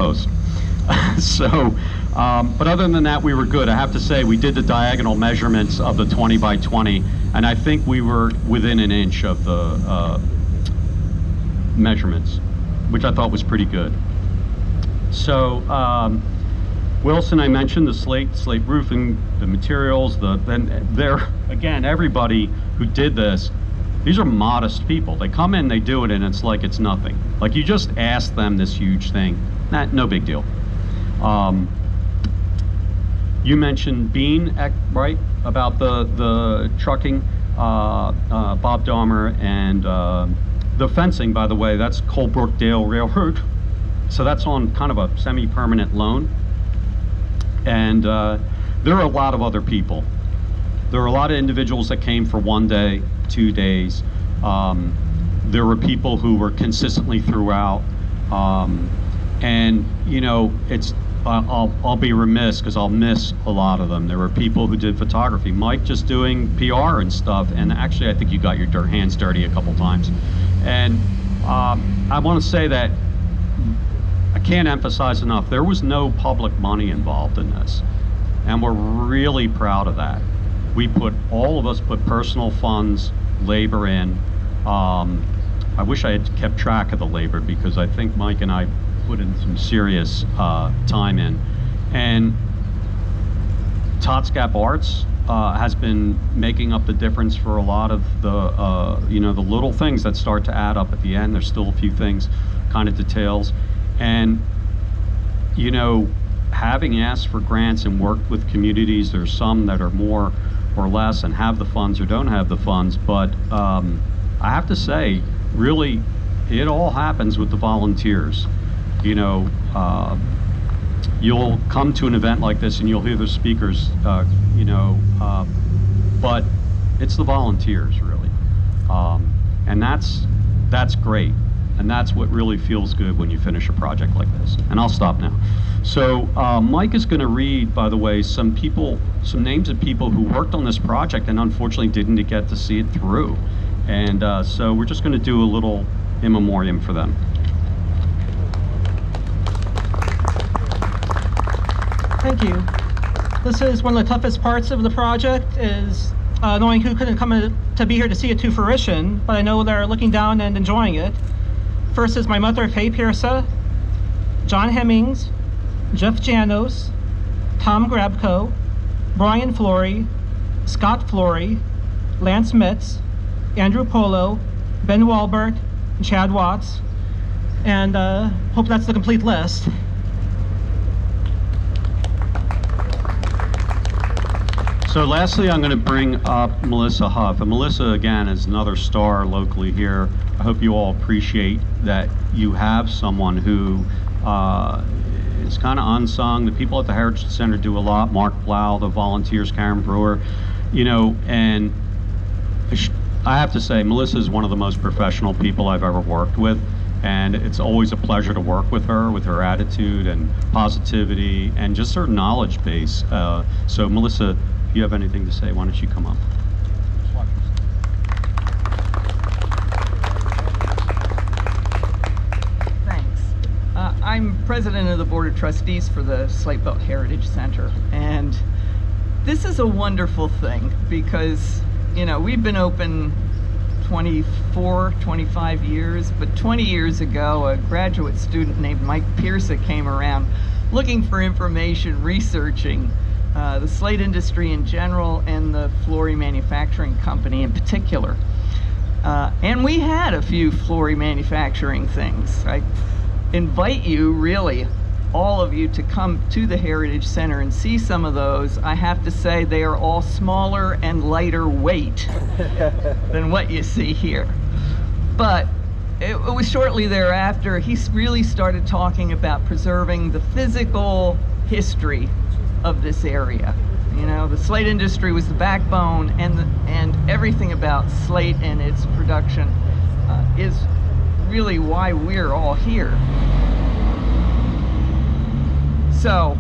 post. So, but other than that, we were good. I have to say, we did the diagonal measurements of the 20 by 20, and I think we were within an inch of the measurements, which I thought was pretty good. So, Wilson, I mentioned the slate roofing, the materials, again, everybody who did this, these are modest people. They come in, they do it, and it's like it's nothing. Like, you just ask them this huge thing. No big deal. You mentioned Bean, right, about the trucking, Bob Dahmer, and the fencing, by the way, that's Colebrookdale Railroad. So that's on kind of a semi-permanent loan. And there are a lot of other people. There are a lot of individuals that came for 1 day, 2 days. There were people who were consistently throughout. And, you know, I'll be remiss because I'll miss a lot of them. There were people who did photography. Mike just doing PR and stuff, and actually I think you got your hands dirty a couple times. And I want to say that I can't emphasize enough, there was no public money involved in this, and we're really proud of that. All of us put personal funds, labor in. I wish I had kept track of the labor, because I think Mike and I put in some serious time in. And Tots Gap Arts has been making up the difference for a lot of the the little things that start to add up at the end. There's still a few things, kind of details. And you know, having asked for grants and worked with communities, there's some that are more or less and have the funds or don't have the funds, but I have to say, really, it all happens with the volunteers. You know, you'll come to an event like this and you'll hear the speakers, but it's the volunteers, really. And that's great. And that's what really feels good when you finish a project like this. And I'll stop now. So Mike is going to read, by the way, some names of people who worked on this project and unfortunately didn't get to see it through. And so we're just going to do a little in memoriam for them. Thank you. This is one of the toughest parts of the project, is knowing who couldn't come to be here to see it to fruition, but I know they're looking down and enjoying it. First is my mother, Faye Pierce, John Hemmings, Jeff Janos, Tom Grabko, Brian Flory, Scott Flory, Lance Metz, Andrew Polo, Ben Walbert, and Chad Watts, and hope that's the complete list. So lastly, I'm going to bring up Melissa Huff. And Melissa, again, is another star locally here. I hope you all appreciate that you have someone who is kind of unsung. The people at the Heritage Center do a lot. Mark Blau, the volunteers, Karen Brewer, and I have to say, Melissa is one of the most professional people I've ever worked with. And it's always a pleasure to work with her attitude and positivity and just her knowledge base. So Melissa, if you have anything to say, why don't you come up? Thanks. I'm president of the Board of Trustees for the Slate Belt Heritage Center, and this is a wonderful thing because, we've been open 24, 25 years, but 20 years ago, a graduate student named Mike Pierce came around looking for information, researching the slate industry in general and the Flory Manufacturing Company in particular. And we had a few Flory manufacturing things. I invite you, really, all of you, to come to the Heritage Center and see some of those. I have to say they are all smaller and lighter weight than what you see here. But it was shortly thereafter he really started talking about preserving the physical history of this area. The slate industry was the backbone, and everything about slate and its production is really why we're all here. So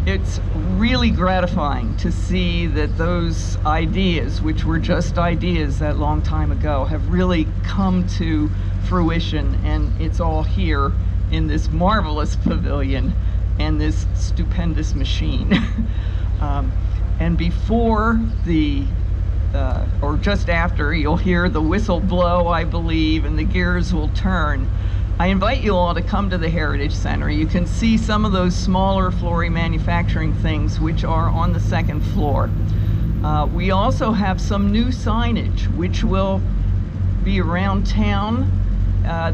it's really gratifying to see that those ideas, which were just ideas that long time ago, have really come to fruition, and it's all here in this marvelous pavilion and this stupendous machine. And before the, or just after, you'll hear the whistle blow, I believe, and the gears will turn. I invite you all to come to the Heritage Center. You can see some of those smaller Flory manufacturing things which are on the second floor. We also have some new signage which will be around town.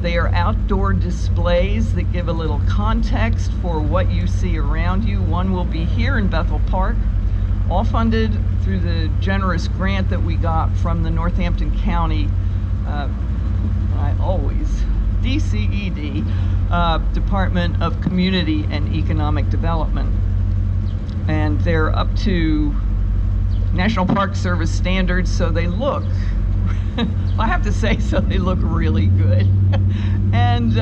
They are outdoor displays that give a little context for what you see around you. One will be here in Bethel Park, all funded through the generous grant that we got from the Northampton County, DCED, Department of Community and Economic Development. And they're up to National Park Service standards, so they look, I have to say, so they look really good. And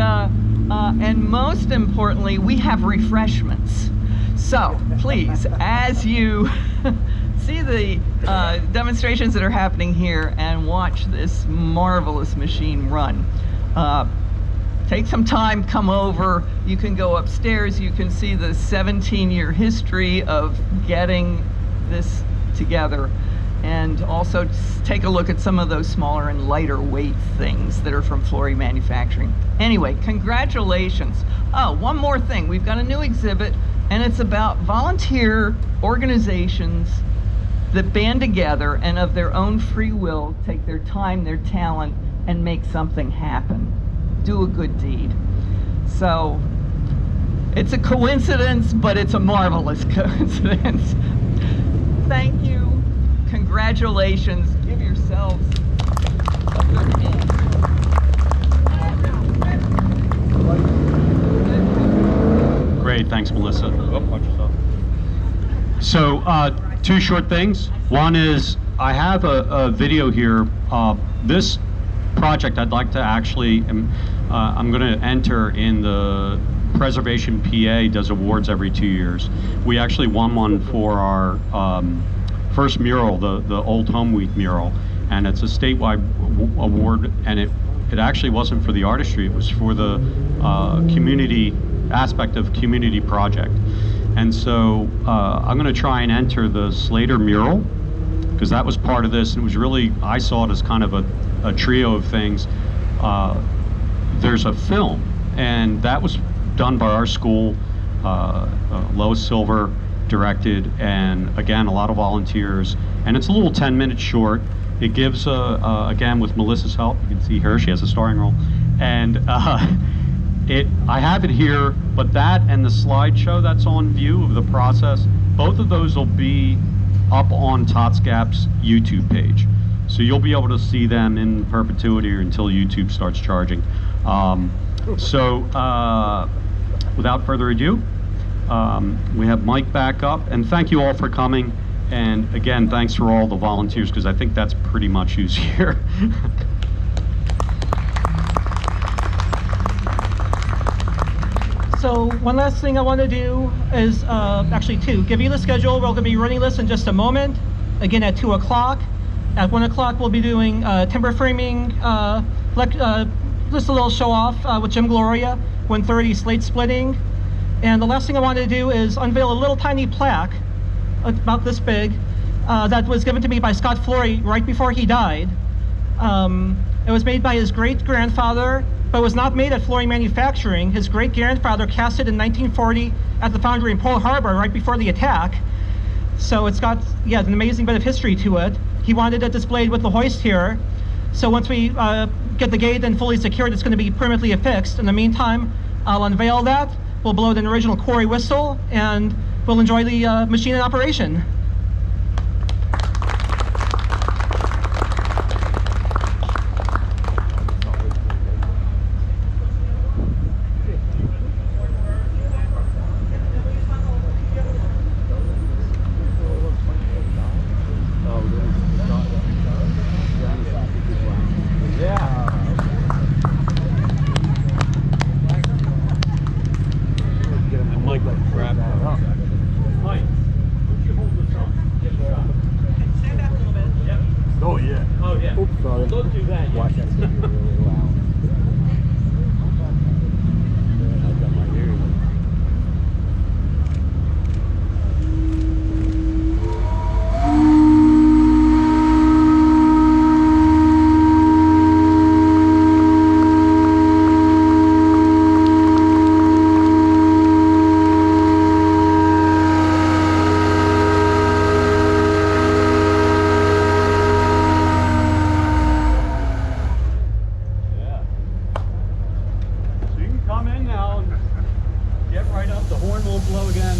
most importantly, we have refreshments. So please, as you see the demonstrations that are happening here and watch this marvelous machine run, take some time, come over. You can go upstairs. You can see the 17-year history of getting this together, and also take a look at some of those smaller and lighter weight things that are from Flory Manufacturing. Anyway, congratulations. Oh, one more thing. We've got a new exhibit, and it's about volunteer organizations that band together and of their own free will take their time, their talent, and make something happen. Do a good deed. So it's a coincidence, but it's a marvelous coincidence. Thank you. Congratulations. Give yourselves a good hand. Great, thanks, Melissa. Oh, watch yourself. So, two short things. One is, I have a video here. This project I'd like to actually, I'm going to enter in the Preservation PA does awards every 2 years. We actually won one for our first mural, the Old Home Week mural, and it's a statewide award, and it actually wasn't for the artistry, it was for the community aspect of community project. And so I'm going to try and enter the Slater mural, because that was part of this, and it was really, I saw it as kind of a trio of things. There's a film, and that was done by our school. Lois Silver directed, and again, a lot of volunteers, and it's a little 10-minute short. It gives, again, with Melissa's help, you can see her, she has a starring role, and I have it here, but that and the slideshow that's on view of the process, both of those will be up on Tots Gap's YouTube page. So you'll be able to see them in perpetuity or until YouTube starts charging. Without further ado, we have Mike back up, and thank you all for coming. And again, thanks for all the volunteers, because I think that's pretty much who's here. So one last thing I want to do is, actually two, give you the schedule. We're going to be running this in just a moment, again at 2 o'clock. At 1 o'clock, we'll be doing timber framing, just a little show off with Jim Gloria, 1:30 slate splitting. And the last thing I want to do is unveil a little tiny plaque, about this big, that was given to me by Scott Flory right before he died. It was made by his great-grandfather, but was not made at Flory Manufacturing. His great-grandfather cast it in 1940 at the foundry in Pearl Harbor right before the attack. So it's got, yeah, an amazing bit of history to it. He wanted it displayed with the hoist here. So once we get the gate and fully secured, it's going to be permanently affixed. In the meantime, I'll unveil that. We'll blow an original Quarry whistle, and we'll enjoy the machine in operation. right up, the horn won't blow again.